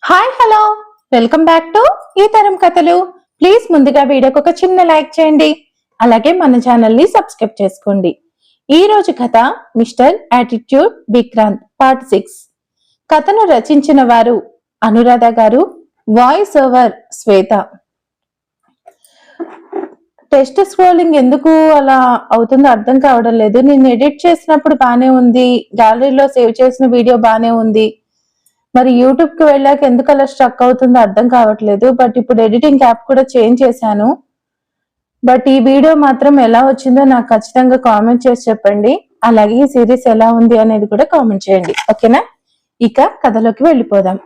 Hi hello welcome back to ఈ తరం కథలు. ప్లీజ్ ముందుగా వీడియోకి ఒక చిన్న లైక్ చేయండి, అలాగే మన ఛానల్ ని సబ్స్క్రైబ్ చేసుకోండి. ఈ రోజు కథ మిస్టర్ యాటిట్యూడ్ విక్రాంత్ పార్ట్ 6. కథను రచించిన వారు అనురాధ గారు, వాయిస్ ఓవర్ శ్వేత. టెస్ట్ స్క్రోలింగ్ ఎందుకు అలా అవుతుందో అర్థం కావడం లేదు. నేను ఎడిట్ చేసినప్పుడు బానే ఉంది, గ్యాలరీలో సేవ్ చేసిన వీడియో బానే ఉంది, మరి యూట్యూబ్ కి వెళ్ళాక ఎందుకు అలా స్ట్రక్ అవుతుందో అర్థం కావట్లేదు. బట్ ఇప్పుడు ఎడిటింగ్ యాప్ కూడా చేంజ్ చేశాను. బట్ ఈ వీడియో మాత్రం ఎలా వచ్చిందో నాకు ఖచ్చితంగా కామెంట్ చేసి చెప్పండి. అలాగే ఈ సిరీస్ ఎలా ఉంది అనేది కూడా కామెంట్ చేయండి, ఓకేనా? ఇక కథలోకి వెళ్ళిపోదాం.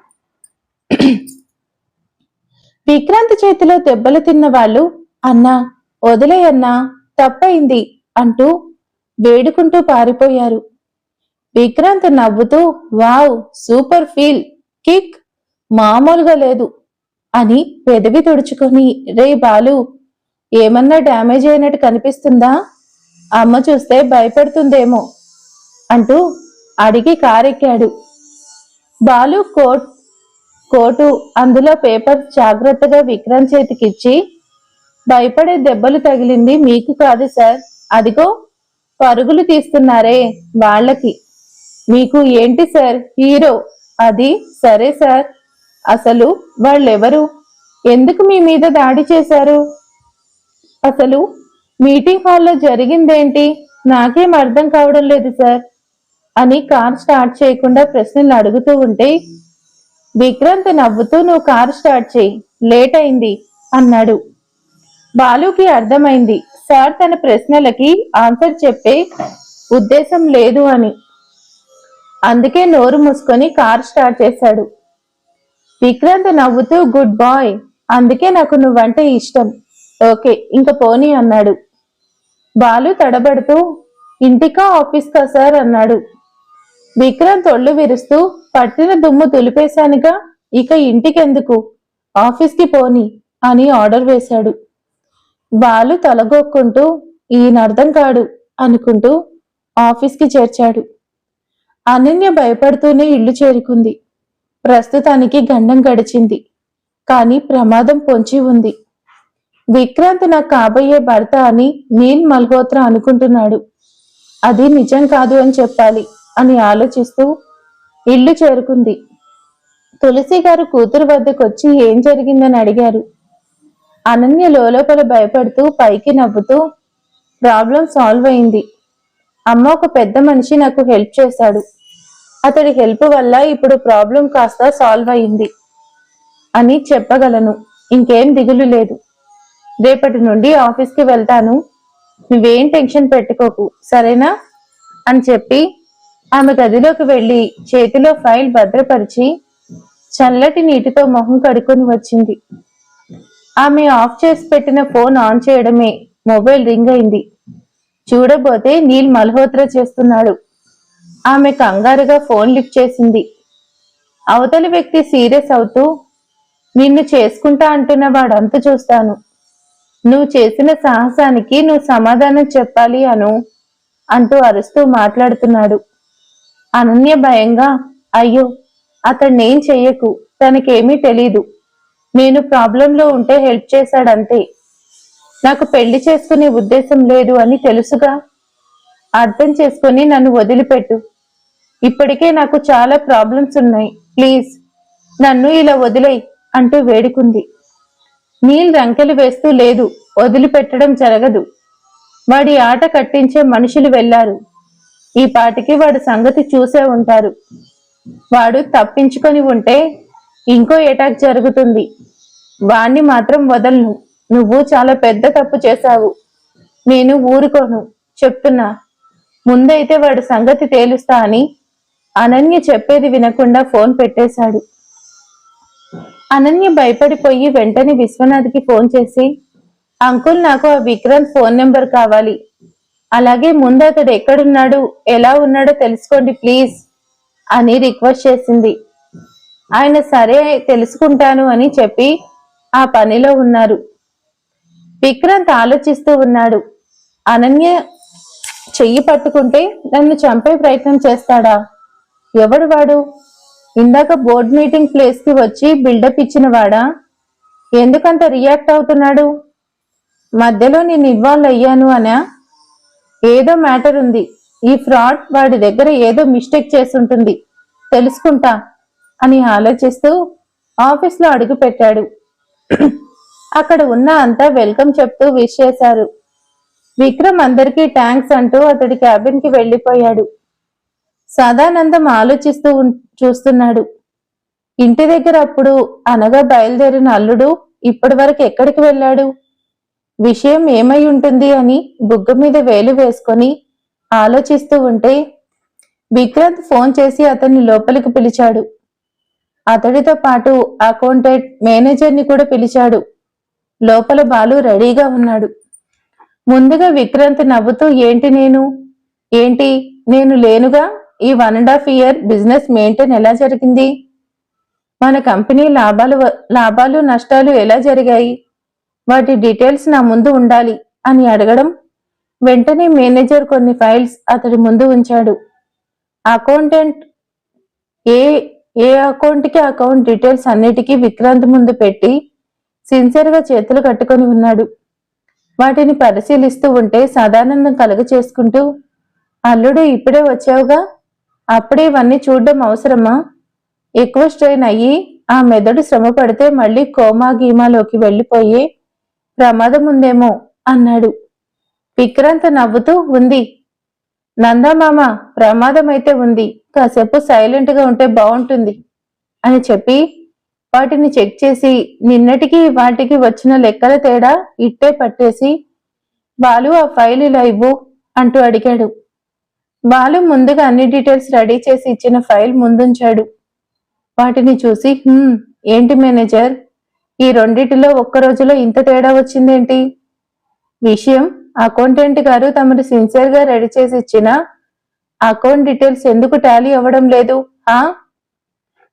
విక్రాంత్ చేతిలో దెబ్బలు తిన్న వాళ్ళు అన్నా వదిలేయన్నా తప్పైంది అంటూ వేడుకుంటూ పారిపోయారు. విక్రాంత్ నవ్వుతూ వావ్ సూపర్ ఫీల్ కిక్ మామూలుగా లేదు అని పెదవి తుడుచుకొని రే బాలు ఏమన్నా డ్యామేజ్ అయినట్టు కనిపిస్తుందా? అమ్మ చూస్తే భయపడుతుందేమో అంటూ అడిగి కారెక్కాడు. బాలు కోటు అందులో పేపర్ జాగ్రత్తగా విక్రాంత్ చేతికిచ్చి భయపడే దెబ్బలు తగిలింది మీకు కాదు సార్, అదిగో పరుగులు తీస్తున్నారే వాళ్ళకి. మీకు ఏంటి సార్ హీరో? అది సరే సార్, అసలు వాళ్ళెవరు? ఎందుకు మీ మీద దాడి చేశారు? అసలు మీటింగ్ హాల్లో జరిగిందేంటి? నాకేం అర్థం కావడం లేదు సార్ అని కార్ స్టార్ట్ చేయకుండా ప్రశ్నలు అడుగుతూ ఉంటే విక్రాంత్ నవ్వుతూ నువ్వు కార్ స్టార్ట్ చేయి, లేట్ అయింది అన్నాడు. బాలుకి అర్థమైంది సార్ తన ప్రశ్నలకి ఆన్సర్ చెప్పే ఉద్దేశం లేదు అని. అందుకే నోరు మూసుకొని కార్ స్టార్ట్ చేశాడు. విక్రాంత్ నవ్వుతూ గుడ్ బాయ్, అందుకే నాకు నువ్వంటే ఇష్టం, ఓకే ఇంక పోనీ అన్నాడు. బాలు తడబడుతూ ఇంటికా ఆఫీస్కా సార్ అన్నాడు. విక్రాంత్ ఒళ్ళు విరుస్తూ పట్టిన దుమ్ము దులిపేశానుగా, ఇక ఇంటికెందుకు, ఆఫీస్కి పోనీ అని ఆర్డర్ వేశాడు. బాలు తలగొక్కుంటూ ఈయన అర్థం కాడు అనుకుంటూ ఆఫీస్కి చేర్చాడు. అనన్య భయపడుతూనే ఇల్లు చేరుకుంది. ప్రస్తుతానికి గండం గడిచింది, కానీ ప్రమాదం పొంచి ఉంది. విక్రాంత్ నాకు కాబోయే భర్త అని నీల్ మల్హోత్రా అనుకుంటున్నాడు. అది నిజం కాదు అని చెప్పాలి అని ఆలోచిస్తూ ఇల్లు చేరుకుంది. తులసి గారు కూతురు వద్దకొచ్చి ఏం జరిగిందని అడిగారు. అనన్య లోపల భయపడుతూ పైకి నవ్వుతూ ప్రాబ్లం సాల్వ్ అయింది. అమ్మ ఒక పెద్ద మనిషి నాకు హెల్ప్ చేశాడు, అతడి హెల్ప్ వల్ల ఇప్పుడు ప్రాబ్లం కాస్త సాల్వ్ అయింది అని చెప్పగలను. ఇంకేం దిగులు లేదు. రేపటి నుండి ఆఫీస్కి వెళ్తాను, నువ్వేం టెన్షన్ పెట్టుకోకు సరేనా అని చెప్పి ఆమె గదిలోకి వెళ్లి చేతిలో ఫైల్ భద్రపరిచి చల్లటి నీటితో మొహం కడుక్కొని వచ్చింది. ఆమె ఆఫ్ చేసి పెట్టిన ఫోన్ ఆన్ చేయడమే మొబైల్ రింగ్ అయింది. చూడబోతే నీల్ మల్హోత్రా చేస్తున్నాడు. ఆమె కంగారుగా ఫోన్ లిఫ్ట్ చేసింది. అవతలి వ్యక్తి సీరియస్ అవుతూ నిన్ను చేసుకుంటా అంటున్న వాడంతా చూస్తాను, నువ్వు చేసిన సాహసానికి నువ్వు సమాధానం చెప్పాలి అంటూ అరుస్తూ మాట్లాడుతున్నాడు. అనన్య భయంగా అయ్యో అతన్నేం చెయ్యకు, తనకేమీ తెలీదు, నేను ప్రాబ్లంలో ఉంటే హెల్ప్ చేశాడంతే, నాకు పెళ్లి చేసుకునే ఉద్దేశం లేదు అని తెలుసుగా, అర్థం చేసుకుని నన్ను వదిలిపెట్టు, ఇప్పటికే నాకు చాలా ప్రాబ్లమ్స్ ఉన్నాయి, ప్లీజ్ నన్ను ఇలా వదిలేయ్ అంటూ వేడుకుంది. నీల్ రంకెలు వేస్తూ లేదు, వదిలిపెట్టడం జరగదు, వాడి ఆట కట్టించే మనుషులు వెళ్లారు, ఈ పాటికి వాడి సంగతి చూసే ఉంటారు, వాడు తప్పించుకొని ఉంటే ఇంకో అటాక్ జరుగుతుంది, వాణ్ణి మాత్రం వదలను, నువ్వు చాలా పెద్ద తప్పు చేశావు, నేను ఊరుకోను చెప్తున్నా, ముందైతే వాడి సంగతి తేలుస్తా అని అనన్య చెప్పేది వినకుండా ఫోన్ పెట్టేశాడు. అనన్య భయపడిపోయి వెంటనే విశ్వనాథ్కి ఫోన్ చేసి అంకుల్ నాకు ఆ విక్రాంత్ ఫోన్ నెంబర్ కావాలి, అలాగే ముందు అతడు ఎక్కడున్నాడు ఎలా ఉన్నాడో తెలుసుకోండి ప్లీజ్ అని రిక్వెస్ట్ చేసింది. ఆయన సరే తెలుసుకుంటాను అని చెప్పి ఆ పనిలో ఉన్నారు. విక్రాంత్ ఆలోచిస్తూ ఉన్నాడు. అనన్య చెయ్యి పట్టుకుంటే నన్ను చంపే ప్రయత్నం చేస్తాడా? ఎవడు వాడు? ఇందాక బోర్డ్ మీటింగ్ ప్లేస్ కి వచ్చి బిల్డప్ ఇచ్చిన వాడా? ఎందుకంత రియాక్ట్ అవుతున్నాడు? మధ్యలో నేను ఇన్వాల్వ్ అయ్యాను అనా? ఏదో మ్యాటర్ ఉంది. ఈ ఫ్రాడ్ వాడి దగ్గర ఏదో మిస్టేక్ చేసుంటుంది, తెలుసుకుంటా అని ఆలోచిస్తూ ఆఫీస్లో అడుగు పెట్టాడు. అక్కడ ఉన్న అంతా వెల్కమ్ చెప్తూ విష్ చేశారు. విక్రమ్ అందరికీ థ్యాంక్స్ అంటూ అతడి క్యాబిన్ కి వెళ్లిపోయాడు. సదానందం ఆలోచిస్తూ చూస్తున్నాడు. ఇంటి దగ్గర అప్పుడు అనగా బయలుదేరిన అల్లుడు ఇప్పటి వరకు ఎక్కడికి వెళ్ళాడు? విషయం ఏమై ఉంటుంది అని బుగ్గ మీద వేలు వేసుకొని ఆలోచిస్తూ ఉంటే విక్రాంత్ ఫోన్ చేసి అతన్ని లోపలికి పిలిచాడు. అతడితో పాటు అకౌంటెంట్ మేనేజర్ని కూడా పిలిచాడు. లోపల బాలు రెడీగా ఉన్నాడు. ముందుగా విక్రాంత్ నవ్వుతూ ఏంటి నేను లేనుగా ఈ 1.5 year బిజినెస్ మెయింటైన్ ఎలా జరిగింది? మన కంపెనీ లాభాలు నష్టాలు ఎలా జరిగాయి? వాటి డీటెయిల్స్ నా ముందు ఉండాలి అని అడగడం, వెంటనే మేనేజర్ కొన్ని ఫైల్స్ అతడి ముందు ఉంచాడు. అకౌంటెంట్ ఏ అకౌంట్కి అకౌంట్ డీటెయిల్స్ అన్నిటికీ విక్రాంత్ ముందు పెట్టి సిన్సియర్గా చేతులు కట్టుకొని ఉన్నాడు. వాటిని పరిశీలిస్తూ ఉంటే సదానందం కలుగ చేసుకుంటూ, అల్లుడు ఇప్పుడే వచ్చావుగా, అప్పుడే ఇవన్నీ చూడడం అవసరమా? ఎక్కువ స్ట్రెయిన్ అయ్యి ఆ మెదడు శ్రమ పడితే మళ్ళీ కోమా గీమాలోకి వెళ్లిపోయే ప్రమాదం ఉందేమో అన్నాడు. విక్రాంత్ నవ్వుతూ, ఉంది నందామామ, ప్రమాదం అయితే ఉంది, కాసేపు సైలెంట్ గా ఉంటే బాగుంటుంది అని చెప్పి వాటిని చెక్ చేసి నిన్నటికి వాటికి వచ్చిన లెక్కల తేడా ఇట్టే పట్టేసి, బాలు ఆ ఫైల్ ఇలా ఇవ్వు అంటూ అడిగాడు. బాలు ముందుగా అన్ని డీటెయిల్స్ రెడీ చేసి ఇచ్చిన ఫైల్ ముందుంచాడు. వాటిని చూసి, ఏంటి మేనేజర్, ఈ రెండిటిలో ఒక్క రోజులో ఇంత తేడా వచ్చిందేంటి? విషయం అకౌంటెంట్ గారు తమరు సిన్సియర్ గా రెడీ చేసి ఇచ్చిన అకౌంట్ డీటెయిల్స్ ఎందుకు టాలీ అవ్వడం లేదు?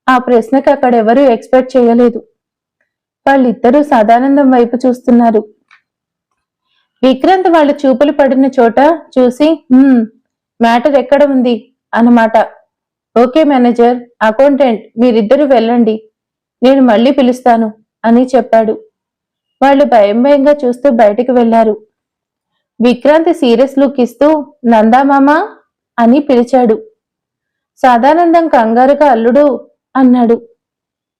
ఆ ప్రశ్నకు అక్కడెవరూ ఎక్స్పెక్ట్ చేయలేదు. వాళ్ళిద్దరూ సదానందం వైపు చూస్తున్నారు. విక్రాంత్ వాళ్ళ చూపులు పడిన చోట చూసి, మ్యాటర్ ఎక్కడ ఉంది అన్నమాట. ఓకే మేనేజర్, అకౌంటెంట్ మీరిద్దరూ వెళ్ళండి, నేను మళ్ళీ పిలుస్తాను అని చెప్పాడు. వాళ్ళు భయంగా చూస్తూ బయటికి వెళ్లారు. విక్రాంత్ సీరియస్ లుక్ ఇస్తూ నందామామ అని పిలిచాడు. సదానందం కంగారుగా అల్లుడు అన్నాడు.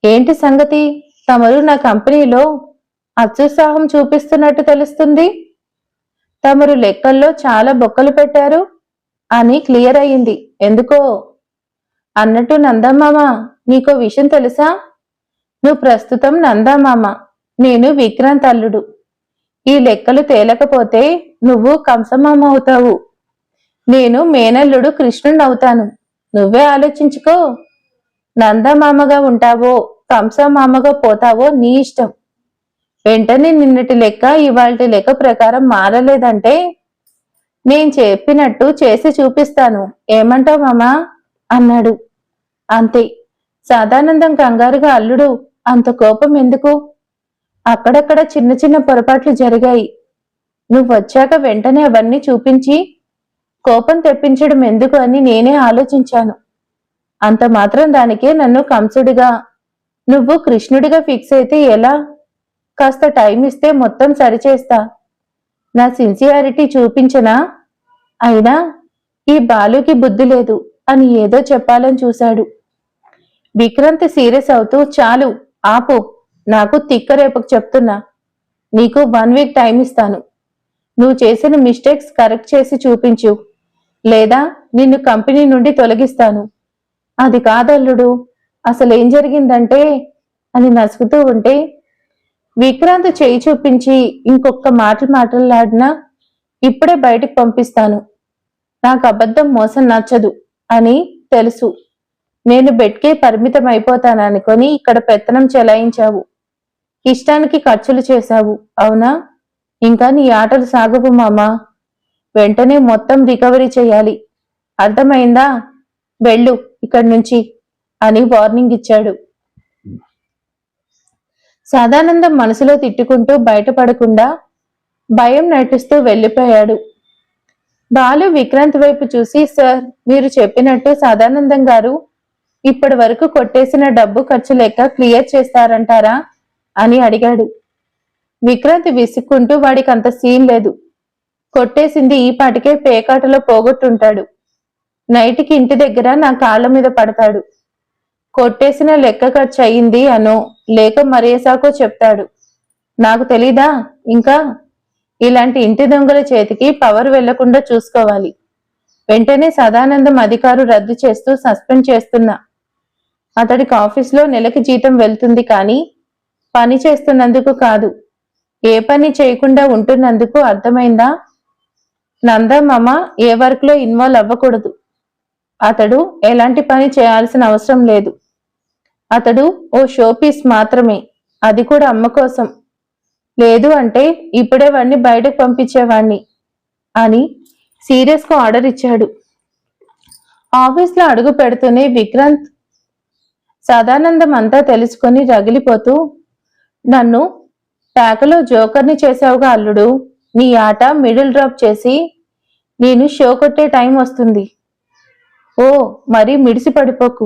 ఏంటి సంగతి? తమరు నా కంపెనీలో అత్యుత్సాహం చూపిస్తున్నట్టు తెలుస్తుంది. తమరు లెక్కల్లో చాలా బొక్కలు పెట్టారు అని క్లియర్ అయ్యింది ఎందుకో. అన్నట్టు నందామామ, నీకో విషయం తెలుసా? నువ్వు ప్రస్తుతం నందామామ, నేను విక్రాంత్ అల్లుడు. ఈ లెక్కలు తేలకపోతే నువ్వు కంసమామ అవుతావు, నేను మేనల్లుడు కృష్ణుణ్ణి అవుతాను. నువ్వే ఆలోచించుకో. నందమామగా ఉంటావో కంసమామగా పోతావో నీ ఇష్టం. వెంటనే నిన్నటి లెక్క ఇవాల్టి లెక్క ప్రకారం మారలేదంటే నేను చెప్పినట్టు చేసి చూపిస్తాను, ఏమంటావు మామా అన్నాడు. అంతే. సదానందం కంగారుగా, అల్లుడు అంత కోపం ఎందుకు? అక్కడక్కడ చిన్న చిన్న పొరపాట్లు జరిగాయి. నువ్వు వచ్చాక వెంటనే అవన్నీ చూపించి కోపం తెప్పించడం ఎందుకు అని నేనే ఆలోచించాను. అంత మాత్రం దానికే నన్ను కంసుడిగా నువ్వు కృష్ణుడిగా ఫిక్స్ అయితే ఎలా? కాస్త టైం ఇస్తే మొత్తం సరిచేస్తా. నా సిన్సియారిటీ చూపించనా? అయినా ఈ బాలుకి బుద్ధి లేదు అని ఏదో చెప్పాలని చూశాడు. విక్రాంత్ సీరియస్ అవుతూ, చాలు ఆపు, నాకు తిక్క రేపుకు చెప్తున్నా. నీకు 1 week టైం ఇస్తాను. నువ్వు చేసిన మిస్టేక్స్ కరెక్ట్ చేసి చూపించు, లేదా నిన్ను కంపెనీ నుండి తొలగిస్తాను. అది కాదల్లుడు, అసలేం జరిగిందంటే అని నసుకుతూ ఉంటే విక్రాంత్ చేయి చూపించి ఇంకొక మాటలాడినా ఇప్పుడే బయటికి పంపిస్తాను. నాకు అబద్ధం మోసం నచ్చదు అని తెలుసు. నేను బెడ్కే పరిమితం అయిపోతాననుకొని ఇక్కడ పెత్తనం చెలాయించావు. ఇష్టానికి ఖర్చులు చేశావు, అవునా? ఇంకా నీ ఆటలు సాగవు మామా. వెంటనే మొత్తం రికవరీ చేయాలి, అర్థమైందా? వెళ్ళు ఇక్కడి నుంచి అని వార్నింగ్ ఇచ్చాడు. సదానందం మనసులో తిట్టుకుంటూ బయటపడకుండా భయం నటిస్తూ వెళ్ళిపోయాడు. బాలు విక్రాంత్ వైపు చూసి, సార్, మీరు చెప్పినట్టు సదానందం గారు ఇప్పటి వరకు కొట్టేసిన డబ్బు ఖర్చు లెక్క క్లియర్ చేస్తారంటారా అని అడిగాడు. విక్రాంత్ విసుక్కుంటూ వాడికి అంత సీన్ లేదు, కొట్టేసింది ఈ పాటికే పేకాటలో పోగొట్టుంటాడు. నైట్కి ఇంటి దగ్గర నా కాళ్ళ మీద పడతాడు. కొట్టేసిన లెక్క ఖర్చు అయింది అనో లేక మరేసాకో చెప్తాడు. నాకు తెలీదా? ఇంకా ఇలాంటి ఇంటి దొంగల చేతికి పవర్ వెళ్లకుండా చూసుకోవాలి. వెంటనే సదానందం అధికారు రద్దు చేస్తూ సస్పెండ్ చేస్తున్నా. అతడికి ఆఫీస్లో నెలకి జీతం వెళ్తుంది కానీ పని చేస్తున్నందుకు కాదు, ఏ పని చేయకుండా ఉంటున్నందుకు. అర్థమైందా? నందమామ ఏ వర్క్ లో ఇన్వాల్వ్ అవ్వకూడదు. అతడు ఎలాంటి పని చేయాల్సిన అవసరం లేదు. అతడు ఓ షోపీస్ మాత్రమే, అది కూడా అమ్మ కోసం. లేదు అంటే ఇప్పుడే వాడిని బయటకు పంపించేవాణ్ణి అని సీరియస్ గా ఆర్డర్ ఇచ్చాడు. ఆఫీస్లో అడుగు పెడుతూనే విక్రాంత్ సదానందం అంతా తెలుసుకొని రగిలిపోతూ, నన్ను ప్యాకలో జోకర్ని చేసావుగా అల్లుడు, నీ ఆట మిడిల్ డ్రాప్ చేసి నేను షో కొట్టే టైం వస్తుంది. ఓ మరీ మిడిసి పడిపోకు.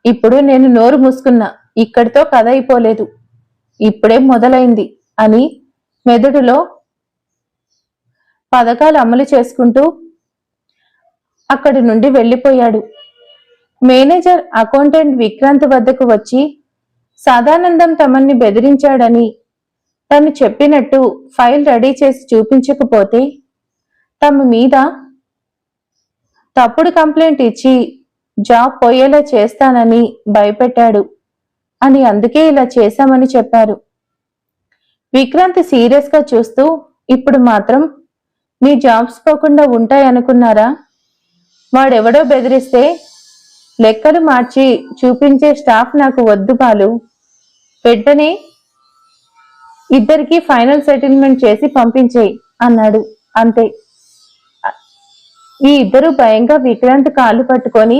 ఇప్పుడు నేను నోరు మూసుకున్నా, ఇక్కడితో కథ అయిపోలేదు, ఇప్పుడే మొదలైంది అని మెదడులో పథకాలు అమలు చేసుకుంటూ అక్కడి నుండి వెళ్ళిపోయాడు. మేనేజర్ అకౌంటెంట్ విక్రాంత్ వద్దకు వచ్చి సదానందం తమన్ని బెదిరించాడని తను చెప్పినట్టు ఫైల్ రెడీ చేసి చూపించకపోతే తమ మీద తప్పుడు కంప్లైంట్ ఇచ్చి జాబ్ పోయేలా చేస్తానని భయపెట్టాడు అని, అందుకే ఇలా చేశామని చెప్పారు. విక్రాంత్ సీరియస్ గా చూస్తూ, ఇప్పుడు మాత్రం మీ జాబ్స్ పోకుండా ఉంటాయనుకున్నారా? వాడెవడో బెదిరిస్తే లెక్కలు మార్చి చూపించే స్టాఫ్ నాకు వద్దు బాలు. వెంటనే ఇద్దరికి ఫైనల్ సెటిల్మెంట్ చేసి పంపించేయి అన్నాడు. అంతే. ఈ ఇద్దరు భయంగా విక్రాంత్ కాళ్ళు పట్టుకొని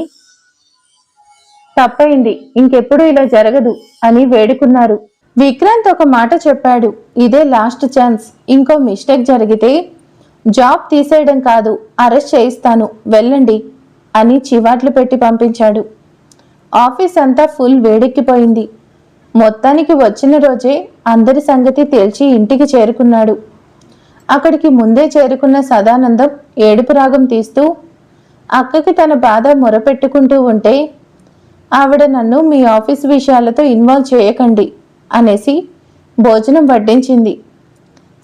తప్పైంది, ఇంకెప్పుడు ఇలా జరగదు అని వేడుకున్నారు. విక్రాంత్ ఒక మాట చెప్పాడు, ఇదే లాస్ట్ ఛాన్స్, ఇంకో మిస్టేక్ జరిగితే జాబ్ తీసేయడం కాదు అరెస్ట్ చేయిస్తాను, వెళ్ళండి అని చివాట్లు పెట్టి పంపించాడు. ఆఫీస్ అంతా ఫుల్ వేడెక్కిపోయింది. మొత్తానికి వచ్చిన రోజే అందరి సంగతి తేల్చి ఇంటికి చేరుకున్నాడు. అక్కడికి ముందే చేరుకున్న సదానందం ఏడుపు రాగం తీస్తూ అక్కకి తన బాధ మొరపెట్టుకుంటూ ఉంటే, ఆవిడ నన్ను మీ ఆఫీస్ విషయాలతో ఇన్వాల్వ్ చేయకండి అనేసి భోజనం వడ్డించింది.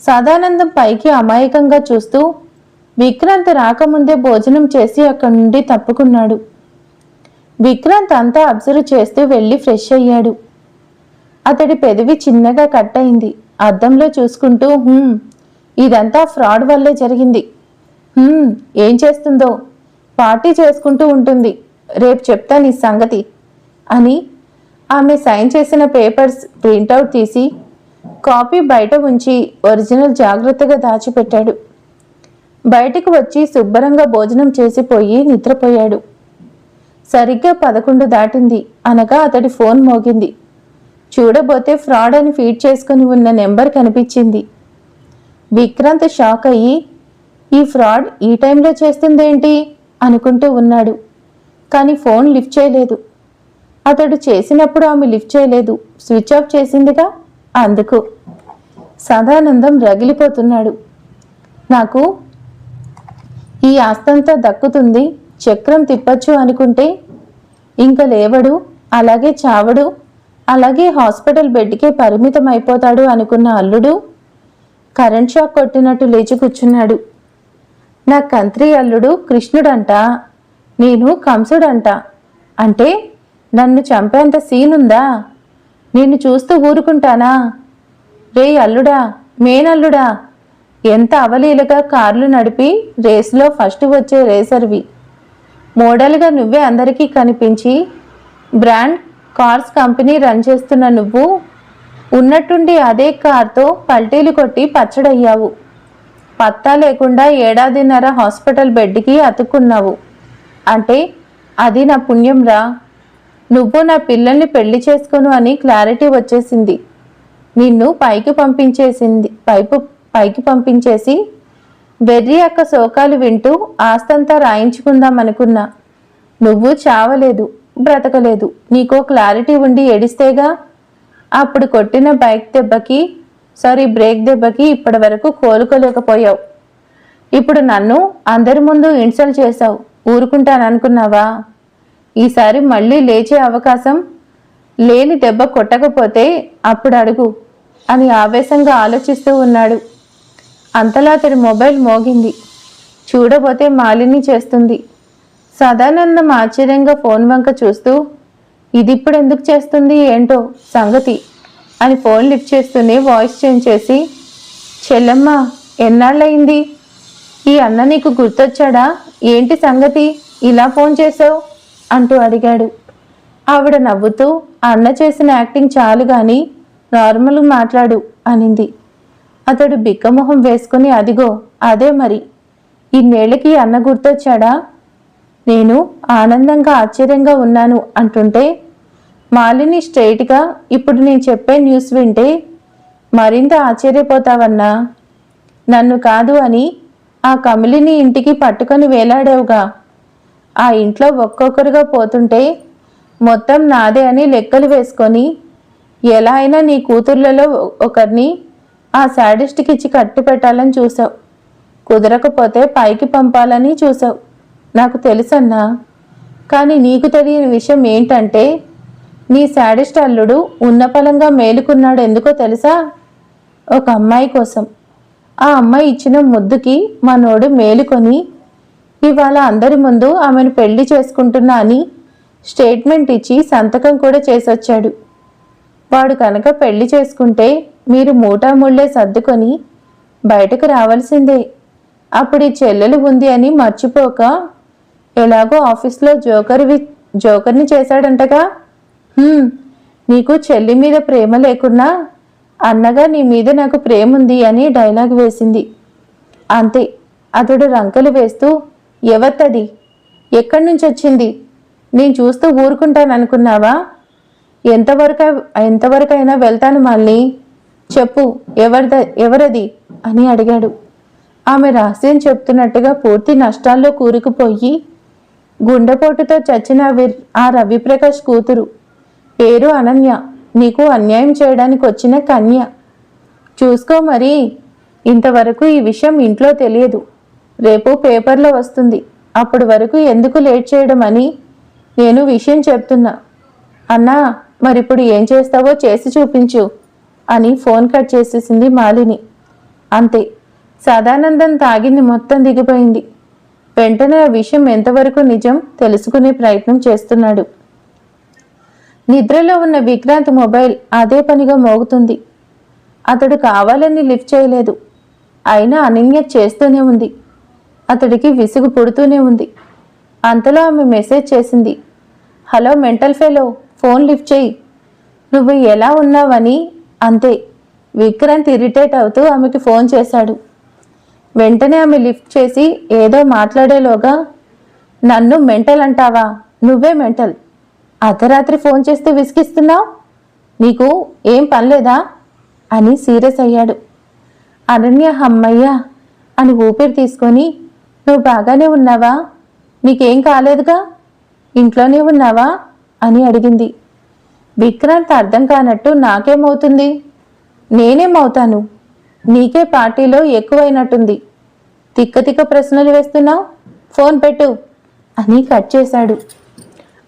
సదానందం పైకి అమాయకంగా చూస్తూ విక్రాంత్ రాకముందే భోజనం చేసి అక్కడి నుండి తప్పుకున్నాడు. విక్రాంత్ అంతా అబ్జర్వ్ చేస్తూ వెళ్ళి ఫ్రెష్ అయ్యాడు. అతడి పెదవి చిన్నగా కట్ అయింది. అద్దంలో చూసుకుంటూ ఇదంతా ఫ్రాడ్ వల్లే జరిగింది. ఏం చేస్తుందో, పార్టీ చేసుకుంటూ ఉంటుంది, రేపు చెప్తాను ఈ సంగతి అని ఆమె సైన్ చేసిన పేపర్స్ ప్రింటౌట్ తీసి కాపీ బయట ఉంచి ఒరిజినల్ జాగ్రత్తగా దాచిపెట్టాడు. బయటకు వచ్చి శుభ్రంగా భోజనం చేసిపోయి నిద్రపోయాడు. సరిగ్గా 11 దాటింది అనగా అతడి ఫోన్ మోగింది. చూడబోతే ఫ్రాడ్ అని ఫీడ్ చేసుకుని ఉన్న నెంబర్ కనిపించింది. విక్రాంత్ షాక్ అయ్యి ఈ ఫ్రాడ్ ఈ టైంలో చేస్తుందేంటి అనుకుంటూ ఉన్నాడు. కానీ ఫోన్ లిఫ్ట్ చేయలేదు. అతడు చేసినప్పుడు ఆమె లిఫ్ట్ చేయలేదు, స్విచ్ ఆఫ్ చేసిందిగా, అందుకు. సదానందం రగిలిపోతున్నాడు. నాకు ఈ ఆస్తంతా దక్కుతుంది, చక్రం తిప్పచ్చు అనుకుంటే ఇంక లేవడు, అలాగే చావడు, అలాగే హాస్పిటల్ బెడ్కే పరిమితం అయిపోతాడు అనుకున్న అల్లుడు కరెంట్ షాక్ కొట్టినట్టు లేచి కూర్చున్నాడు. నా కంత్రి అల్లుడు కృష్ణుడంట, నేను కంసుడంట. అంటే నన్ను చంపేంత సీనుందా? నిన్ను చూస్తూ ఊరుకుంటానా? రే అల్లుడా, మేనల్లుడా, ఎంత అవలీలగా కార్లు నడిపి రేసులో ఫస్ట్ వచ్చే రేసర్వి. మోడల్గా నువ్వే అందరికీ కనిపించి బ్రాండ్ కార్స్ కంపెనీ రన్ చేస్తున్న నువ్వు ఉన్నట్టుండి అదే కార్తో పల్టీలు కొట్టి పచ్చడయ్యావు. పత్తా లేకుండా 1.5 ఏళ్ల హాస్పిటల్ బెడ్కి అతుక్కున్నావు. అంటే అది నా పుణ్యం రా. నువ్వు నా పిల్లల్ని పెళ్లి చేసుకోను అని క్లారిటీ వచ్చేసింది. నిన్ను పైకి పంపించేసి వెర్రి అక్క శోకాలు వింటూ ఆస్తంతా రాయించుకుందామనుకున్నా. నువ్వు చావలేదు, బ్రతకలేదు. నీకో క్లారిటీ ఉండి ఏడిస్తేగా. అప్పుడు కొట్టిన బ్రేక్ దెబ్బకి ఇప్పటి వరకు కోలుకోలేకపోయావు. ఇప్పుడు నన్ను అందరి ముందు ఇన్సల్ట్ చేశావు. ఊరుకుంటాననుకున్నావా? ఈసారి మళ్ళీ లేచే అవకాశం లేని దెబ్బ కొట్టకపోతే అప్పుడు అడుగు అని ఆవేశంగా ఆలోచిస్తూ ఉన్నాడు. అంతలా అతడి మొబైల్ మోగింది. చూడబోతే మాలిని చేస్తుంది. సదానందం ఆశ్చర్యంగా ఫోన్ వంక చూస్తూ, ఇదిప్పుడు ఎందుకు చేస్తుంది ఏంటో సంగతి అని ఫోన్ లిఫ్ట్ చేస్తూనే వాయిస్ చేంజ్ చేసి, చెల్లమ్మ ఎన్నాళ్ళయింది? ఈ అన్న నీకు గుర్తొచ్చాడా? ఏంటి సంగతి ఇలా ఫోన్ చేసావు అంటూ అడిగాడు. ఆవిడ నవ్వుతూ, అన్న చేసిన యాక్టింగ్ చాలు గాని నార్మల్ మాట్లాడు అనింది. అతడు బిక్కమొహం వేసుకుని, అదిగో అదే మరి, ఇన్నేళ్ళకి అన్న గుర్తొచ్చాడా? నేను ఆనందంగా ఆశ్చర్యంగా ఉన్నాను అంటుంటే మాలిని స్ట్రైట్గా, ఇప్పుడు నేను చెప్పే న్యూస్ వింటే మరింత ఆశ్చర్యపోతావన్నా. నన్ను కాదు అని ఆ కమిలిని ఇంటికి పట్టుకొని వేలాడావుగా. ఆ ఇంట్లో ఒక్కొక్కరుగా పోతుంటే మొత్తం నాదే అని లెక్కలు వేసుకొని ఎలా అయినా నీ కూతుర్లలో ఒకరిని ఆ శాడిస్ట్కి ఇచ్చి కట్టి పెట్టాలని చూసావు. కుదరకపోతే పైకి పంపాలని చూసావు. నాకు తెలుసన్నా. కానీ నీకు తెలియని విషయం ఏంటంటే నీ శాడిస్ట్ అల్లుడు ఉన్నపలంగా మేలుకున్నాడు. ఎందుకో తెలుసా? ఒక అమ్మాయి కోసం. ఆ అమ్మాయి ఇచ్చిన ముద్దుకి మనోడు మేలుకొని ఇవాళ అందరి ముందు ఆమెను పెళ్లి చేసుకుంటున్నా అని స్టేట్మెంట్ ఇచ్చి సంతకం కూడా చేసొచ్చాడు. వాడు కనుక పెళ్లి చేసుకుంటే మీరు మూటాముళ్లే సర్దుకొని బయటకు రావాల్సిందే. అప్పుడు ఈ చెల్లెలు ఉంది అని మర్చిపోక, ఎలాగో ఆఫీస్లో జోకర్ని చేశాడంటగా. నీకు చెల్లి మీద ప్రేమ లేకున్నా అన్నగా నీ మీద నాకు ప్రేమ ఉంది అని డైలాగ్ వేసింది. అంతే. అతడు రంకలు వేస్తూ, ఎవత్తది? ఎక్కడి నుంచి వచ్చింది? నేను చూస్తూ ఊరుకుంటాననుకున్నావా? ఎంతవరకైనా వెళ్తాను మళ్ళీ. చెప్పు, ఎవరది అని అడిగాడు. ఆమె రహస్యం చెప్తున్నట్టుగా పూర్తి నష్టాల్లో కూరుకుపోయి గుండెపోటుతో చచ్చిన ఆ రవిప్రకాష్ కూతురు. పేరు అనన్య. నీకు అన్యాయం చేయడానికి వచ్చిన కన్య. చూసుకో మరి. ఇంతవరకు ఈ విషయం ఇంట్లో తెలియదు. రేపు పేపర్లో వస్తుంది. అప్పటి వరకు ఎందుకు లేట్ చేయడం అని నేను విషయం చెప్తున్నా. అన్నా, మరిప్పుడు ఏం చేస్తావో చేసి చూపించు అని ఫోన్ కట్ చేసేసింది మాలిని. అంతే. సదానందం తాగింది మొత్తం దిగిపోయింది. వెంటనే ఆ విషయం ఎంతవరకు నిజం తెలుసుకునే ప్రయత్నం చేస్తున్నాడు. నిద్రలో ఉన్న విక్రాంత్ మొబైల్ అదే పనిగా మోగుతుంది. అతడు కావాలని లిఫ్ట్ చేయలేదు. అయినా అనన్య చేస్తూనే ఉంది. అతడికి విసుగు పుడుతూనే ఉంది. అంతలో ఆమె మెసేజ్ చేసింది. Hello mental fellow, phone lift చేయి. నువ్వు ఎలా ఉన్నావని. అంతే. విక్రాంత్ ఇరిటేట్ అవుతూ ఆమెకి ఫోన్ చేశాడు. వెంటనే ఆమె లిఫ్ట్ చేసి ఏదో మాట్లాడేలోగా, నన్ను మెంటల్ అంటావా? నువ్వే మెంటల్. అర్ధరాత్రి ఫోన్ చేస్తూ విసిగిస్తున్నావు. నీకు ఏం పనిలేదా అని సీరియస్ అయ్యాడు. అనన్య హమ్మయ్యా అని ఊపిరి తీసుకొని, నువ్వు బాగానే ఉన్నావా? నీకేం కాలేదుగా? ఇంట్లోనే ఉన్నావా అని అడిగింది. విక్రాంత్ అర్థం కానట్టు, నాకేమవుతుంది? నేనేమవుతాను? నీకే పార్టీలో ఎక్కువైనట్టుంది. తిక్క ప్రశ్నలు వేస్తున్నావు. ఫోన్ పెట్టు అని కట్ చేశాడు.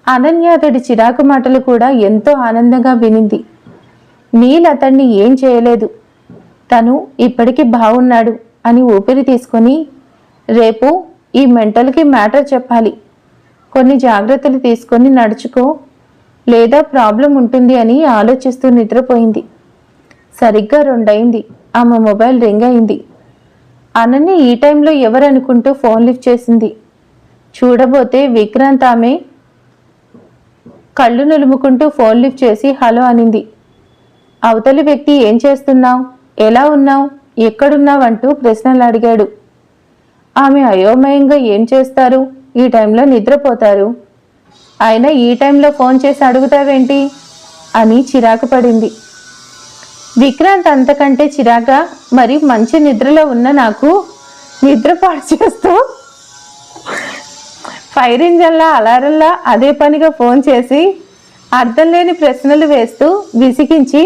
అనన్య అతడి చిరాకు మాటలు కూడా ఎంతో ఆనందంగా వినింది. నీల్ అతన్ని ఏం చేయలేదు. తను ఇప్పటికీ బాగున్నాడు అని ఊపిరి తీసుకొని, రేపు ఈ మెంటల్కి మ్యాటర్ చెప్పాలి. కొన్ని జాగ్రత్తలు తీసుకొని నడుచుకో, లేదా ప్రాబ్లం ఉంటుంది అని ఆలోచిస్తూ నిద్రపోయింది. సరిగ్గా 2 అయింది. ఆమె మొబైల్ రింగ్ అయింది. అనన్య ఈ టైంలో ఎవరనుకుంటూ ఫోన్ లిఫ్ట్ చేసింది. చూడబోతే విక్రాంత్. ఆమె కళ్ళు నులుముకుంటూ ఫోన్ లిఫ్ట్ చేసి హలో అనింది. అవతలి వ్యక్తి ఏం చేస్తున్నావు, ఎలా ఉన్నావు, ఎక్కడున్నావు అంటూ ప్రశ్నలు అడిగాడు. ఆమె అయోమయంగా, ఏం చేస్తారు, ఈ టైంలో నిద్రపోతారు, అయినా ఈ టైంలో ఫోన్ చేసి అడుగుతావేంటి అని చిరాకు పడింది. విక్రాంత్ అంతకంటే చిరాగా, మరి మంచి నిద్రలో ఉన్న నాకు నిద్ర పాడు చేస్తూ ఫైర్ ఇంజన్లా అలారంలా అదే పనిగా ఫోన్ చేసి అర్థం లేని ప్రశ్నలు వేస్తూ విసిగించి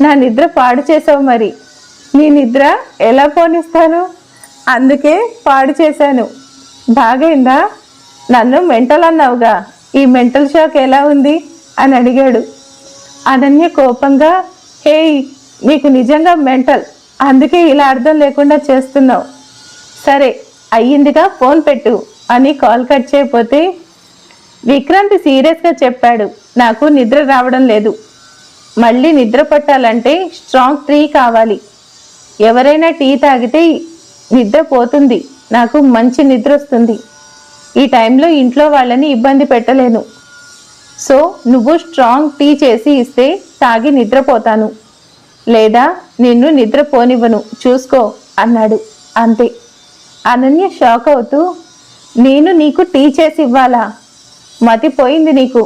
నా నిద్ర పాడు చేసావు. మరి నీ నిద్ర ఎలా పోనిస్తాను? అందుకే పాడు చేశాను. బాగైందా? నన్ను మెంటల్ అన్నావుగా, ఈ మెంటల్ షాక్ ఎలా ఉంది అని అడిగాడు. అనన్య కోపంగా, హేయ్, నీకు నిజంగా మెంటల్, అందుకే ఇలా అర్థం లేకుండా చేస్తున్నావు. సరే అయ్యిందిగా, ఫోన్ పెట్టు అని కాల్ కట్ చేయకపోతే విక్రాంత్ సీరియస్గా చెప్పాడు, నాకు నిద్ర రావడం లేదు. మళ్ళీ నిద్ర పట్టాలంటే స్ట్రాంగ్ టీ కావాలి. ఎవరైనా టీ తాగితే నిద్ర పోతుంది, నాకు మంచి నిద్ర వస్తుంది. ఈ టైంలో ఇంట్లో వాళ్ళని ఇబ్బంది పెట్టలేను. సో నువ్వు స్ట్రాంగ్ టీ చేసి ఇస్తే తాగి నిద్రపోతాను, లేదా నిన్ను నిద్రపోనివ్వను, చూసుకో అన్నాడు. అంతే. అనన్య షాక్ అవుతూ, నేను నీకు టీ చేసి ఇవ్వాలా? మతిపోయింది నీకు.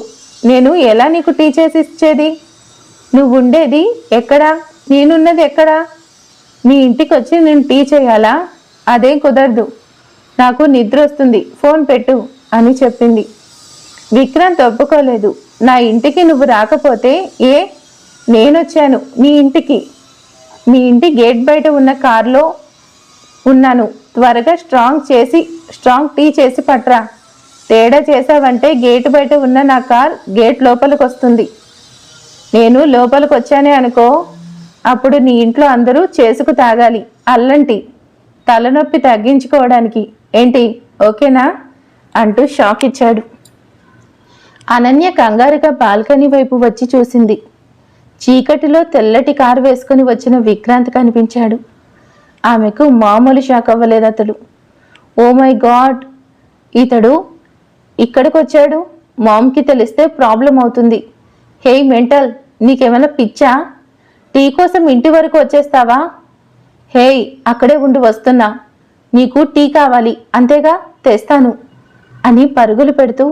నేను ఎలా నీకు టీ చేసి ఇచ్చేది? నువ్వు ఉండేది ఎక్కడా? నేనున్నది ఎక్కడా? మీ ఇంటికి వచ్చి నేను టీ చేయాలా? అదేం కుదరదు, నాకు నిద్ర వస్తుంది, ఫోన్ పెట్టు అని చెప్పింది. విక్రాంత్ ఒప్పుకోలేదు. నా ఇంటికి నువ్వు రాకపోతే నేనొచ్చాను నీ ఇంటికి. మీ ఇంటి గేట్ బయట ఉన్న కారులో ఉన్నాను. త్వరగా స్ట్రాంగ్ టీ చేసి పట్రా. తేడా చేసావంటే గేట్ బయట ఉన్న నా కార్ గేట్ లోపలికి వస్తుంది. నేను లోపలికి వచ్చానే అనుకో, అప్పుడు నీ ఇంట్లో అందరూ చేసుకు తాగాలి అల్లంటి, తలనొప్పి తగ్గించుకోవడానికి. ఏంటి, ఓకేనా అంటూ షాక్ ఇచ్చాడు. అనన్య కంగారుగా బాల్కనీ వైపు వచ్చి చూసింది. చీకటిలో తెల్లటి కారు వేసుకుని వచ్చిన విక్రాంత్ కనిపించాడు. ఆమెకు మామూలు షాక్ అవ్వలేదు అతడు. ఓ మై గాడ్, ఇతడు ఇక్కడికి వచ్చాడు, మామ్కి తెలిస్తే ప్రాబ్లం అవుతుంది. హేయ్ మెంటల్, నీకేమైనా పిచ్చా? టీ కోసం ఇంటి వరకు వచ్చేస్తావా? హేయ్, అక్కడే ఉండి వస్తున్నా. నీకు టీ కావాలి అంతేగా, తెస్తాను అని పరుగులు పెడుతూ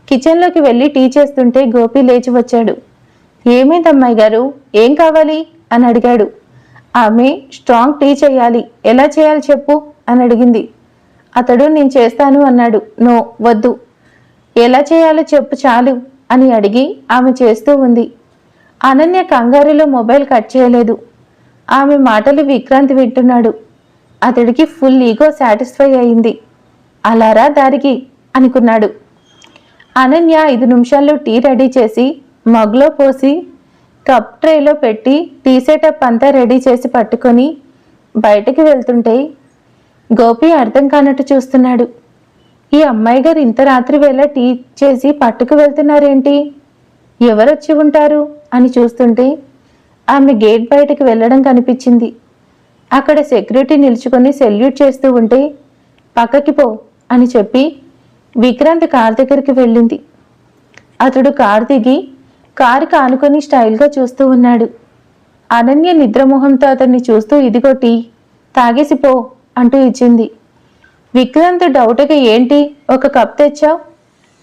కిచెన్లోకి వెళ్ళి టీ చేస్తుంటే గోపి లేచి వచ్చాడు. ఏమైందమ్మాయి గారు, ఏం కావాలి అని అడిగాడు. ఆమె స్ట్రాంగ్ టీ చేయాలి, ఎలా చేయాలి చెప్పు అని అడిగింది. అతడు నేను చేస్తాను అన్నాడు. నో, వద్దు, ఎలా చేయాలో చెప్పు చాలు అని అడిగి ఆమె చేస్తూ ఉంది. అనన్య కంగారులో మొబైల్ కట్ చేయలేదు. ఆమె మాటలు విక్రాంత్ వింటున్నాడు. అతడికి ఫుల్ ఈగో సాటిస్ఫై అయింది. అలారా దారికి అనుకున్నాడు. అనన్య 5 నిమిషాల్లో టీ రెడీ చేసి మగ్లో పోసి కప్ ట్రేలో పెట్టి టీ సెటప్ అంతా రెడీ చేసి పట్టుకొని బయటికి వెళ్తుంటే గోపి అర్థం కానట్టు చూస్తున్నాడు. ఈ అమ్మాయి గారు ఇంత రాత్రి వేళ టీ చేసి పట్టుకు వెళ్తున్నారేంటి? ఎవరొచ్చి ఉంటారు అని చూస్తుంటే ఆమె గేట్ బయటకు వెళ్ళడం కనిపించింది. అక్కడ సెక్యూరిటీ నిల్చుకొని సెల్యూట్ చేస్తూ ఉంటే పక్కకి పో అని చెప్పి విక్రాంత్ కార్ దగ్గరికి వెళ్ళింది. అతడు కారు దిగి కారుకి ఆనుకొని స్టైల్గా చూస్తూ ఉన్నాడు. అనన్య నిద్రమోహంతో అతన్ని చూస్తూ ఇదిగో టీ, తాగేసి పో అంటూ ఇచ్చింది. విక్రాంత్ డౌట్గా ఏంటి ఒక కప్ తెచ్చావు?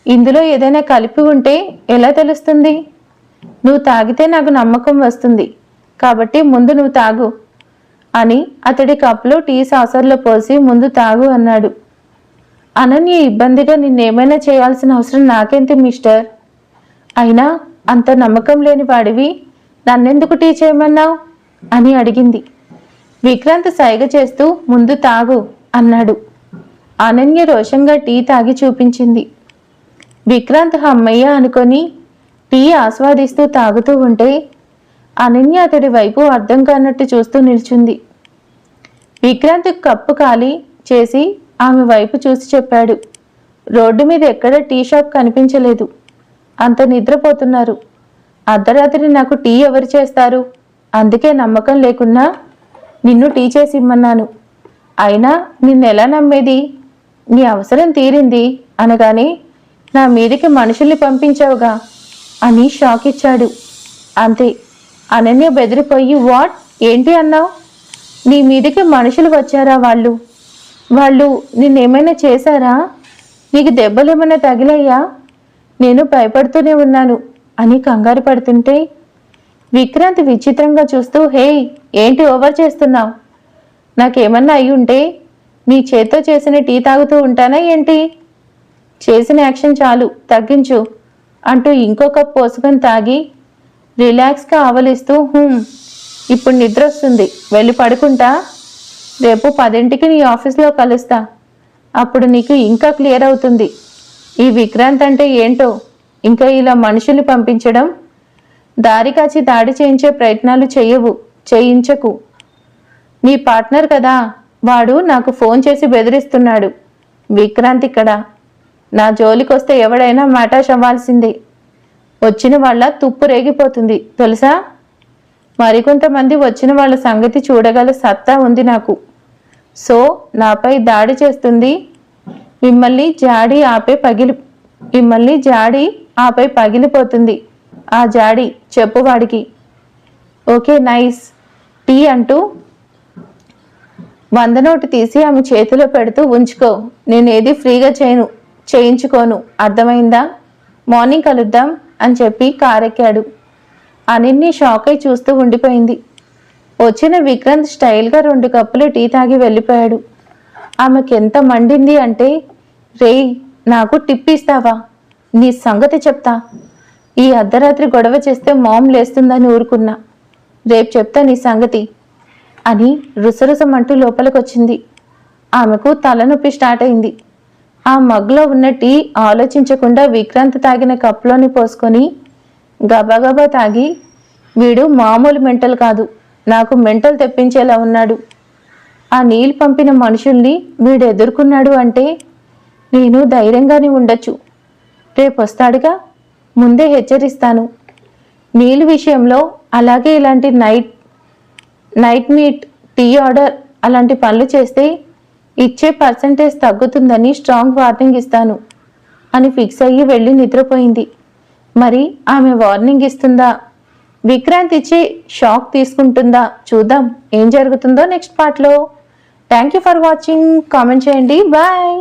ఇందులో ఏదైనా కలిపి ఉంటే ఎలా తెలుస్తుంది? నువ్వు తాగితే నాకు నమ్మకం వస్తుంది, కాబట్టి ముందు నువ్వు తాగు అని అతడి కప్లో టీ సాసర్లో పోసి ముందు తాగు అన్నాడు. అనన్య ఇబ్బందిగా నిన్నేమైనా చేయాల్సిన అవసరం నాకేంటి మిస్టర్? అయినా అంత నమ్మకం లేని వాడివి నన్నెందుకు టీ చేయమన్నావు అని అడిగింది. విక్రాంత్ సైగ చేస్తూ ముందు తాగు అన్నాడు. అనన్య రోషంగా టీ తాగి చూపించింది. విక్రాంత్ అమ్మయ్య అనుకొని టీ ఆస్వాదిస్తూ తాగుతూ ఉంటే అనన్య అతడి వైపు అర్థం కానట్టు చూస్తూ నిల్చుంది. విక్రాంత్ కప్పు ఖాళీ చేసి ఆమె వైపు చూసి చెప్పాడు, రోడ్డు మీద ఎక్కడ టీ షాప్ కనిపించలేదు, అంత నిద్రపోతున్నారు. అర్ధరాత్రి నాకు టీ ఎవరు చేస్తారు? అందుకే నమ్మకం లేకున్నా నిన్ను టీ చేసి ఇమ్మన్నాను. అయినా నిన్నెలా నమ్మేది? నీ అవసరం తీరింది అనగానే నా మీదికి మనుషుల్ని పంపించావుగా అని షాక్ ఇచ్చాడు. అంతే. అనన్య బెదిరిపోయి వాట్, ఏంటి అన్నావు? నీ మీదికి మనుషులు వచ్చారా? వాళ్ళు నిన్నేమైనా చేశారా? నీకు దెబ్బలేమైనా తగిలయ్యా? నేను భయపడుతూనే ఉన్నాను అని కంగారు పడుతుంటే విక్రాంత్ విచిత్రంగా చూస్తూ హే, ఏంటి ఓవర్ చేస్తున్నావు? నాకేమన్నా అయి ఉంటే నీ చేత్తో చేసిన టీ తాగుతూ ఉంటానా ఏంటి? చేసిన యాక్షన్ చాలు, తగ్గించు అంటూ ఇంకో కప్ పోసుకొని తాగి రిలాక్స్గా ఆవలిస్తూ ఇప్పుడు నిద్ర వస్తుంది, వెళ్ళి పడుకుంటా, రేపు 10ంటికి నీ ఆఫీస్లో కలుస్తా, అప్పుడు నీకు ఇంకా క్లియర్ అవుతుంది ఈ విక్రాంత్ అంటే ఏంటో. ఇంకా ఇలా మనుషుల్ని పంపించడం, దారి కాచి దాడి చేయించే ప్రయత్నాలు చేయించకు. నీ పార్ట్నర్ కదా, వాడు నాకు ఫోన్ చేసి బెదిరిస్తున్నాడు. విక్రాంత్ ఇక్కడ, నా జోలికొస్తే ఎవడైనా మాటాష్ అవ్వాల్సిందే. వచ్చిన వాళ్ళ తుప్పు రేగిపోతుంది తెలుసా. మరికొంతమంది వచ్చిన వాళ్ళ సంగతి చూడగల సత్తా ఉంది నాకు. సో నాపై దాడి చేస్తుంది, మిమ్మల్ని జాడి ఆపై పగిలిపోతుంది. ఆ జాడి చెప్పు వాడికి. ఓకే నైస్ టీ అంటూ 100 నోటు తీసి ఆమె చేతిలో పెడుతూ, ఉంచుకో, నేనేది ఫ్రీగా చేయించుకోను, అర్థమైందా, మార్నింగ్ కలుద్దాం అని చెప్పి కారెక్కాడు. అనిన్ని షాక్ అయి చూస్తూ ఉండిపోయింది. వచ్చిన విక్రాంత్ స్టైల్గా 2 కప్పులు టీ తాగి వెళ్ళిపోయాడు. ఆమెకెంత మండింది అంటే, రేయ్ నాకు టిప్ ఇస్తావా, నీ సంగతి చెప్తా, ఈ అర్ధరాత్రి గొడవ చేస్తే మామ్ లేస్తుందని ఊరుకున్నా, రేపు చెప్తా నీ సంగతి అని రుసరుసమంటూ లోపలికొచ్చింది. ఆమెకు తలనొప్పి స్టార్ట్ అయింది. ఆ మగ్లో ఉన్న టీ ఆలోచించకుండా విక్రాంత్ తాగిన కప్లోని పోసుకొని గబగబా తాగి, వీడు మామూలు మెంటల్ కాదు, నాకు మెంటల్ తెప్పించేలా ఉన్నాడు. ఆ నీళ్ళు పంపిన మనుషుల్ని వీడు ఎదుర్కొన్నాడు అంటే నేను ధైర్యంగానే ఉండొచ్చు. రేపు వస్తాడుగా, ముందే హెచ్చరిస్తాను. నీళ్ళు విషయంలో అలాగే ఇలాంటి నైట్ మీట్, టీ ఆర్డర్ అలాంటి పనులు చేస్తే ఇచ్చే పర్సంటేజ్ తగ్గుతుందని స్ట్రాంగ్ వార్నింగ్ ఇస్తాను అని ఫిక్స్ అయ్యి వెళ్ళి నిద్రపోయింది. మరి ఆమె వార్నింగ్ ఇస్తుందా, విక్రాంత్ ఇచ్చే షాక్ తీసుకుంటుందా, చూద్దాం ఏం జరుగుతుందో నెక్స్ట్ పార్ట్లో. Thank you for watching. Comment చేయండి. బాయ్.